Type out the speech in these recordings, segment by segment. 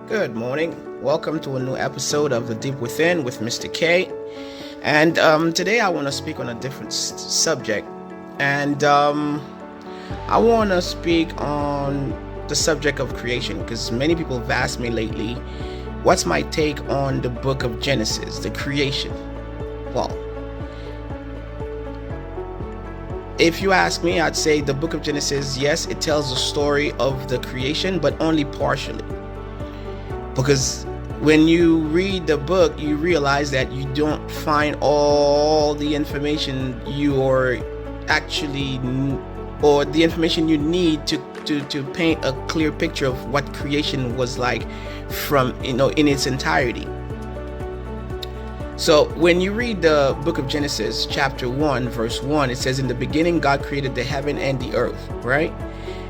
Good morning. Welcome to a new episode of The Deep Within with Mr. K. And today I want to speak on a different subject. And I want to speak on the subject of creation because many people have asked me lately, what's my take on the book of Genesis, the creation? Well, if you ask me, I'd say the book of Genesis, yes, it tells the story of the creation, but only partially. Because when you read the book, you realize that you don't find all the information or the information you need to paint a clear picture of what creation was like in its entirety. So when you read the book of Genesis, chapter 1, verse 1, it says, "In the beginning, God created the heaven and the earth," right?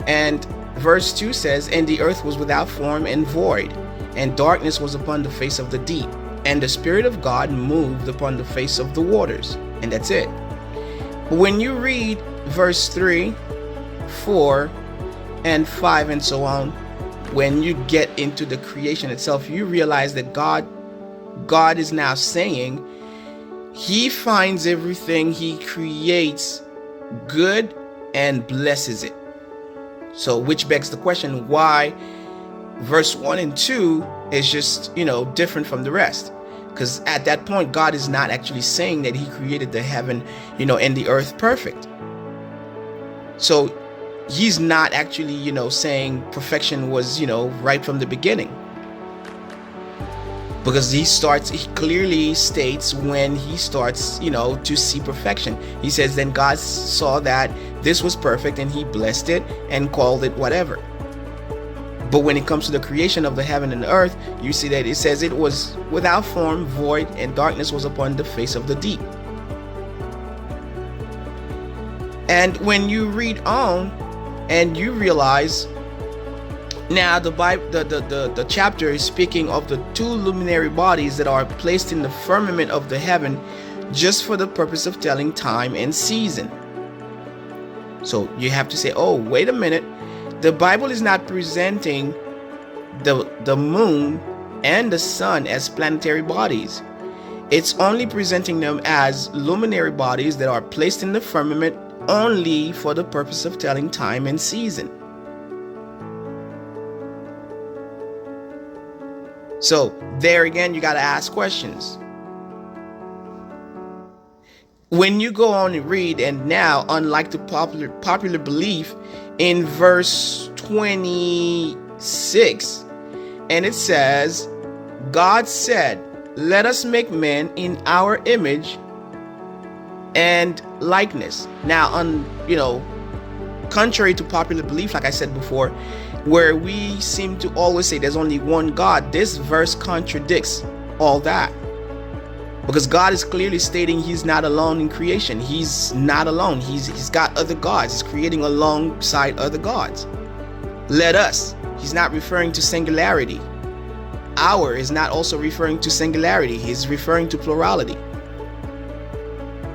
And verse 2 says, "And the earth was without form and void, and darkness was upon the face of the deep, and the Spirit of God moved upon the face of the waters." And that's it. But when you read verse 3, 4, and 5, and so on, when you get into the creation itself, you realize that God is now saying He finds everything He creates good and blesses it. So which begs the question, why verse 1 and 2 is just, different from the rest? Because at that point, God is not actually saying that He created the heaven, and the earth perfect. So He's not actually, saying perfection was, right from the beginning. Because He clearly states when He starts, to see perfection. He says, "Then God saw that this was perfect, and He blessed it and called it whatever." But when it comes to the creation of the heaven and the earth, you see that it says it was without form, void, and darkness was upon the face of the deep. And when you read on and you realize now the chapter is speaking of the two luminary bodies that are placed in the firmament of the heaven just for the purpose of telling time and season. So you have to say, oh, wait a minute. The Bible is not presenting the moon and the sun as planetary bodies. It's only presenting them as luminary bodies that are placed in the firmament only for the purpose of telling time and season. So there again, you got to ask questions. When you go on and read, and now, unlike the popular belief, in verse 26, and it says, "God said, let us make man in our image and likeness." Now, contrary to popular belief, like I said before, where we seem to always say there's only one God, this verse contradicts all that. Because God is clearly stating He's not alone in creation. He's not alone. He's got other gods. He's creating alongside other gods. Let us. He's not referring to singularity. Our is not also referring to singularity. He's referring to plurality,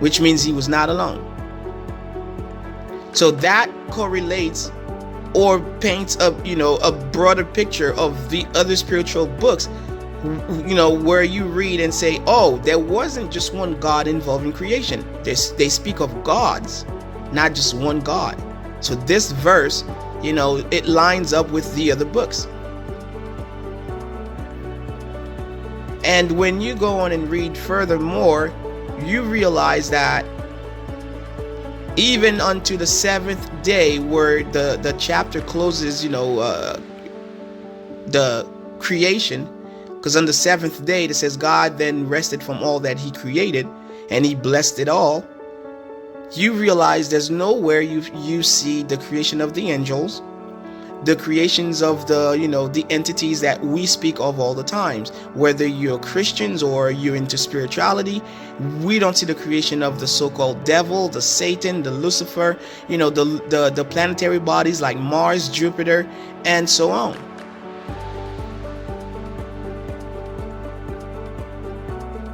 which means He was not alone. So that correlates or paints a broader picture of the other spiritual books, where you read and say, oh, there wasn't just one God involved in creation. They speak of gods, not just one God. So this verse, it lines up with the other books. And when you go on and read furthermore, you realize that even unto the seventh day, where the chapter closes, the creation, because on the seventh day, it says God then rested from all that He created, and He blessed it all. You realize there's nowhere you see the creation of the angels, the creations of the entities that we speak of all the times. Whether you're Christians or you're into spirituality, we don't see the creation of the so-called devil, the Satan, the Lucifer, the planetary bodies like Mars, Jupiter, and so on.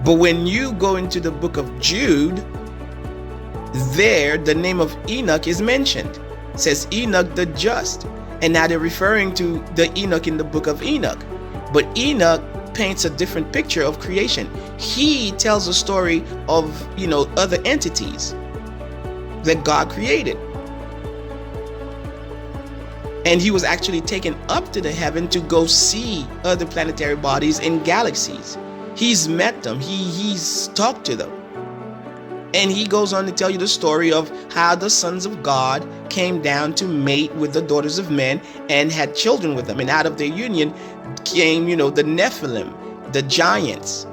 But when you go into the book of Jude, there the name of Enoch is mentioned. It says Enoch the just. And now they're referring to the Enoch in the book of Enoch. But Enoch paints a different picture of creation. He tells a story of, other entities that God created. And he was actually taken up to the heaven to go see other planetary bodies and galaxies. He's met them. He's talked to them. And he goes on to tell you the story of how the sons of God came down to mate with the daughters of men and had children with them. And out of their union came, the Nephilim, the giants.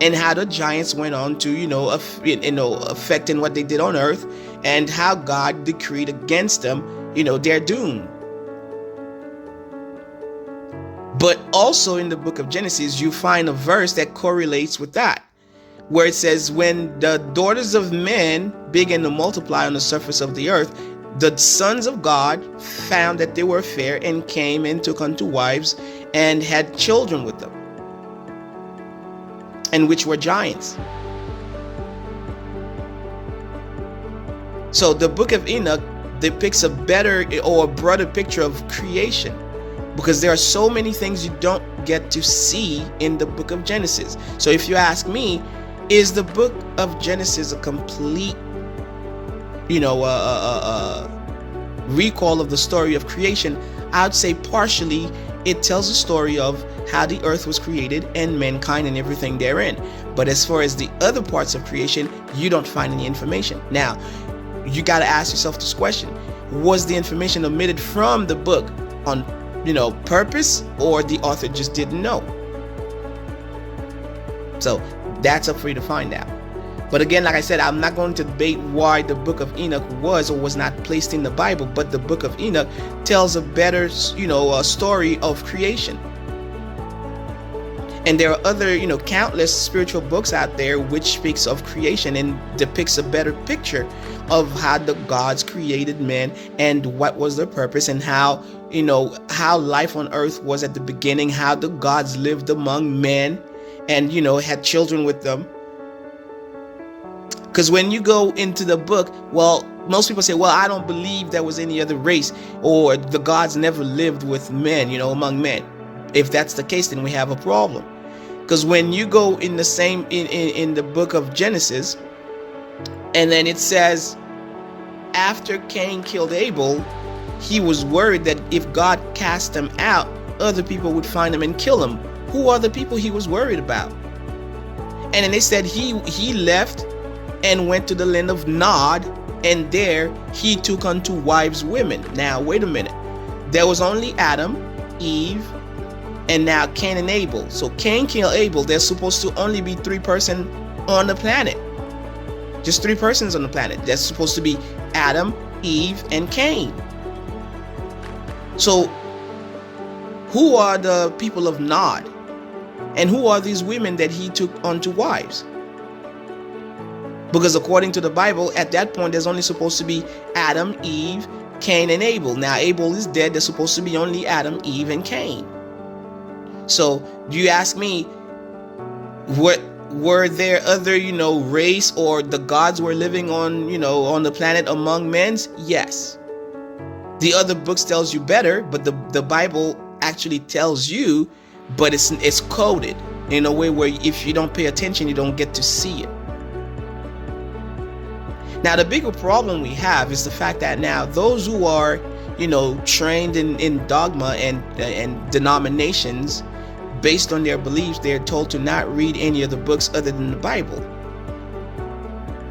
And how the giants went on to, affecting what they did on earth, and how God decreed against them, their doom. But also in the book of Genesis, you find a verse that correlates with that, where it says, when the daughters of men began to multiply on the surface of the earth, the sons of God found that they were fair and came and took unto wives and had children with them, and which were giants. So the book of Enoch depicts a better or a broader picture of creation, because there are so many things you don't get to see in the book of Genesis. So if you ask me, is the book of Genesis a complete, recall of the story of creation? I'd say partially. It tells the story of how the earth was created and mankind and everything therein. But as far as the other parts of creation, you don't find any information. Now, you got to ask yourself this question: was the information omitted from the book on purpose, or the author just didn't know? So that's up for you to find out. But again, like I said, I'm not going to debate why the book of Enoch was or was not placed in the Bible, but the book of Enoch tells a better, a story of creation. And there are other, countless spiritual books out there which speaks of creation and depicts a better picture of how the gods created man and what was their purpose, and how, how life on earth was at the beginning, how the gods lived among men and, had children with them. Because when you go into the book, most people say, I don't believe there was any other race, or the gods never lived with men, among men. If that's the case, then we have a problem. Because when you go in the same in the book of Genesis, and then it says, after Cain killed Abel, he was worried that if God cast them out, other people would find him and kill him. Who are the people he was worried about? And then they said he left and went to the land of Nod, and there he took unto wives women. Now wait a minute. There was only Adam, Eve, and now Cain and Abel. So Cain killed Abel. There's supposed to only be 3 persons on the planet. Just 3 persons on the planet. That's supposed to be Adam, Eve, and Cain. So who are the people of Nod? And who are these women that he took unto wives? Because according to the Bible, at that point, there's only supposed to be Adam, Eve, Cain, and Abel. Now Abel is dead. There's supposed to be only Adam, Eve, and Cain. So you ask me, what were there other, race, or the gods were living on, on the planet among men? Yes. The other books tells you better, but the Bible actually tells you, but it's coded in a way where if you don't pay attention, you don't get to see it. Now, the bigger problem we have is the fact that now those who are, trained in dogma and denominations, based on their beliefs, they're told to not read any of the books other than the Bible.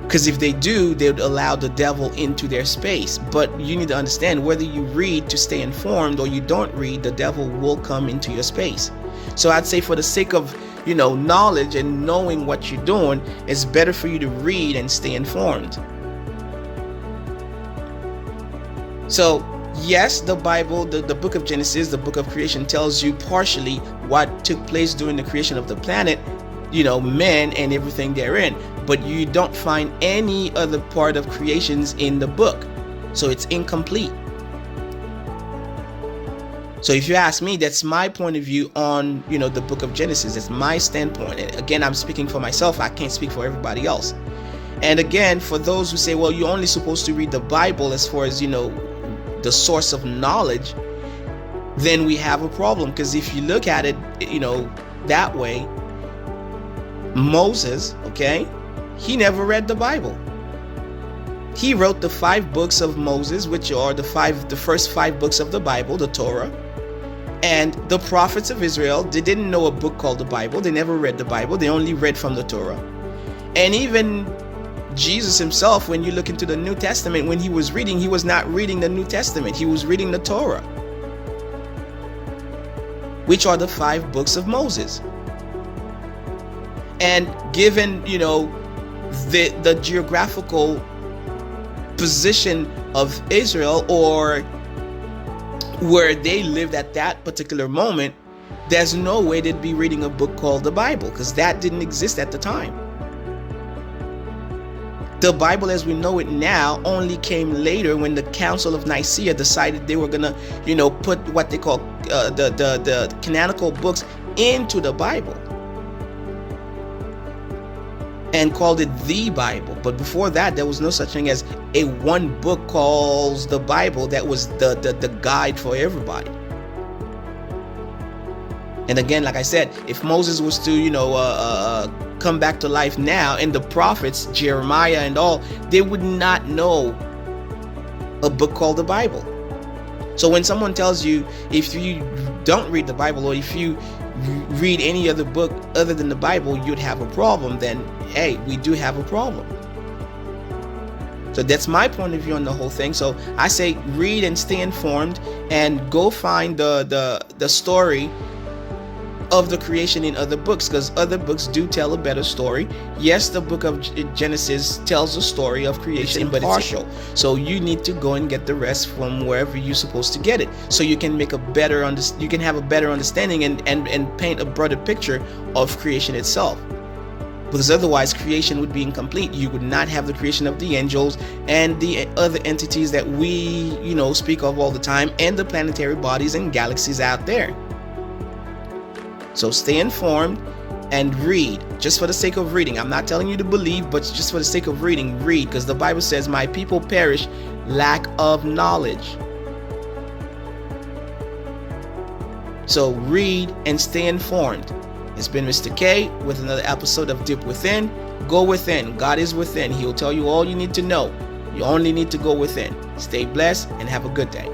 Because if they do, they would allow the devil into their space. But you need to understand, whether you read to stay informed or you don't read, the devil will come into your space. So I'd say, for the sake of, knowledge and knowing what you're doing, it's better for you to read and stay informed. So yes, the Bible, the book of Genesis, the book of creation, tells you partially what took place during the creation of the planet, men and everything therein. But you don't find any other part of creations in the book. So it's incomplete. So if you ask me, that's my point of view on, the book of Genesis. It's my standpoint. And again, I'm speaking for myself. I can't speak for everybody else. And again, for those who say, you're only supposed to read the Bible as far as, the source of knowledge, then we have a problem. Because if you look at it, that way, Moses, okay, he never read the Bible. He wrote the 5 books of Moses, which are the first 5 books of the Bible, the Torah. And the prophets of Israel, they didn't know a book called the Bible. They never read the Bible. They only read from the Torah. And even Jesus himself, when you look into the New Testament, when he was reading, he was not reading the New Testament. He was reading the Torah, which are the 5 books of Moses. And given, the geographical position of Israel, or where they lived at that particular moment, there's no way they'd be reading a book called the Bible, because that didn't exist at the time. The Bible as we know it now only came later, when the Council of Nicaea decided they were gonna, put what they call the canonical books into the Bible, and called it the Bible. But before that, there was no such thing as a one book called the Bible that was the guide for everybody. And again, like I said, if Moses was to, come back to life now, and the prophets, Jeremiah and all, they would not know a book called the Bible. So when someone tells you, if you don't read the Bible, or if you read any other book other than the Bible, you'd have a problem, then hey, we do have a problem. So that's my point of view on the whole thing. So I say read and stay informed, and go find the story of the creation in other books, because other books do tell a better story. Yes, the book of Genesis tells a story of creation, but it's partial. So you need to go and get the rest from wherever you're supposed to get it, so you can make you can have a better understanding and paint a broader picture of creation itself. Because otherwise creation would be incomplete. You would not have the creation of the angels and the other entities that we speak of all the time, and the planetary bodies and galaxies out there. So stay informed and read, just for the sake of reading. I'm not telling you to believe, but just for the sake of reading, read, because the Bible says, my people perish lack of knowledge. So read and stay informed. It's been Mr. K with another episode of Dip Within. Go within. God is within. He will tell you all you need to know. You only need to go within. Stay blessed and have a good day.